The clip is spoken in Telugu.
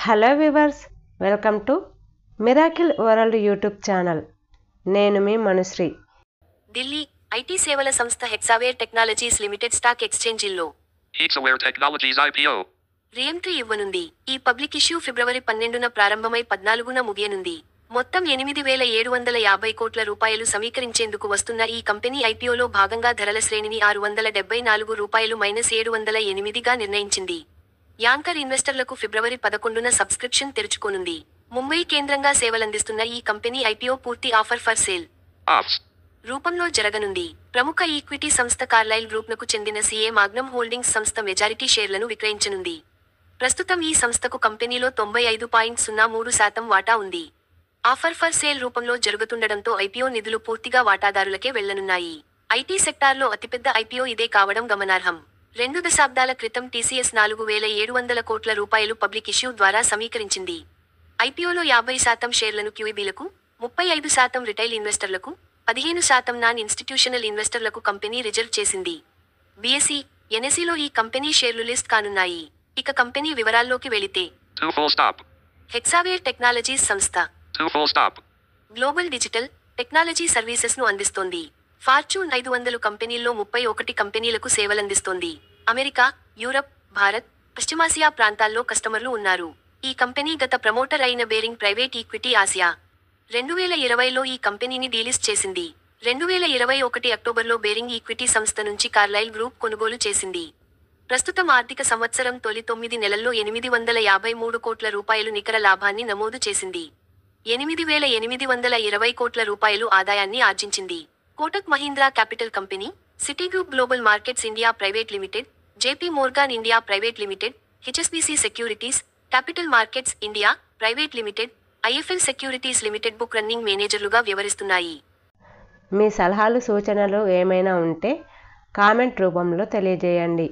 Hello viewers, welcome to miracle world YouTube channel. నేను మీ మనుశ్రీ. ఢిల్లీ ఐటీ సేవల సంస్థ హెక్సావేర్ టెక్నాలజీస్ లిమిటెడ్ స్టాక్ ఎక్స్చేంజిల్లో Hexaware Technologies IPO. రీఎంట్రీ ఇవ్వనుంది. ఈ పబ్లిక్ ఇష్యూ ఫిబ్రవరి 12న ప్రారంభమై 14న ముగియనుంది. మొత్తం 8,750 కోట్ల రూపాయలు సమీకరించేందుకు వస్తున్న ఈ కంపెనీ ఐపీఓలో భాగంగా ధరల శ్రేణిని $674-708గా నిర్ణయించింది. యాంకర్ ఇన్వెస్టర్లకు ఫిబ్రవరి 11న సబ్స్క్రిప్షన్ తెరుచుకోనుంది. ముంబై కేంద్రంగా సేవలందిస్తున్న ఈ కంపెనీ ఐపీఓ పూర్తి ఆఫర్ ఫర్ సేల్ రూపంలో జరగనుంది. ప్రముఖ ఈక్విటీ సంస్థ కార్లైల్ గ్రూప్నకు చెందిన సిఏ మాగ్నమ్ హోల్డింగ్స్ సంస్థ మెజారిటీ షేర్లను విక్రయించనుంది. ప్రస్తుతం ఈ సంస్థకు కంపెనీలో 95.03% వాటా ఉంది. ఆఫర్ ఫర్ సేల్ రూపంలో జరుగుతుండడంతో ఐపీఓ నిధులు పూర్తిగా వాటాదారులకే వెళ్లనున్నాయి. ఐటీ సెక్టార్లో అతిపెద్ద ఐపీఓ ఇదే కావడం గమనార్హం. 2 దశాబ్దాల క్రితం టీసీఎస్ 4,700 కోట్ల రూపాయలు పబ్లిక్ ఇష్యూ ద్వారా సమీకరించింది. ఐపీఓలో 50% షేర్లను క్యూఈబీలకు, 35% రిటైల్ ఇన్వెస్టర్లకు, 15% నాన్ ఇన్స్టిట్యూషనల్ ఇన్వెస్టర్లకు కంపెనీ రిజర్వ్ చేసింది. బీఎస్ఈ, ఎన్ఎస్ఈలో ఈ కంపెనీ షేర్లు లిస్ట్ కానున్నాయి. ఇక కంపెనీ వివరాల్లోకి వెళితే, హెక్సావేర్ టెక్నాలజీస్ సంస్థ గ్లోబల్ డిజిటల్ టెక్నాలజీ సర్వీసెస్ను అందిస్తోంది. ఫార్చ్యూన్ 500 కంపెనీల్లో 31 కంపెనీలకు సేవలందిస్తోంది. అమెరికా, యూరప్, భారత్, పశ్చిమాసియా ప్రాంతాల్లో కస్టమర్లు ఉన్నారు. ఈ కంపెనీ గత ప్రమోటర్ అయిన బేరింగ్ ప్రైవేట్ ఈక్విటీ ఆసియా 2020లో ఈ కంపెనీని డీలిస్ట్ చేసింది. 2021 అక్టోబర్లో బేరింగ్ ఈక్విటీ సంస్థ నుంచి కార్లైల్ గ్రూప్ కొనుగోలు చేసింది. ప్రస్తుతం ఆర్థిక సంవత్సరం తొలి 9 నెలల్లో 853 కోట్ల రూపాయలు నికర లాభాన్ని నమోదు చేసింది. 8,820 కోట్ల రూపాయలు ఆదాయాన్ని ఆర్జించింది. Kotak Mahindra Capital Company, Citigroup Global Markets India Private Limited, JP Morgan India Private Limited, HSBC Securities, Capital Markets India Private Limited, IIFL Securities Limited book running మేనేజర్లుగా వ్యవహరిస్తున్నాయి. మీ సలహాలు సూచనలు ఏమైనా ఉంటే కామెంట్ రూపంలో తెలియజేయండి.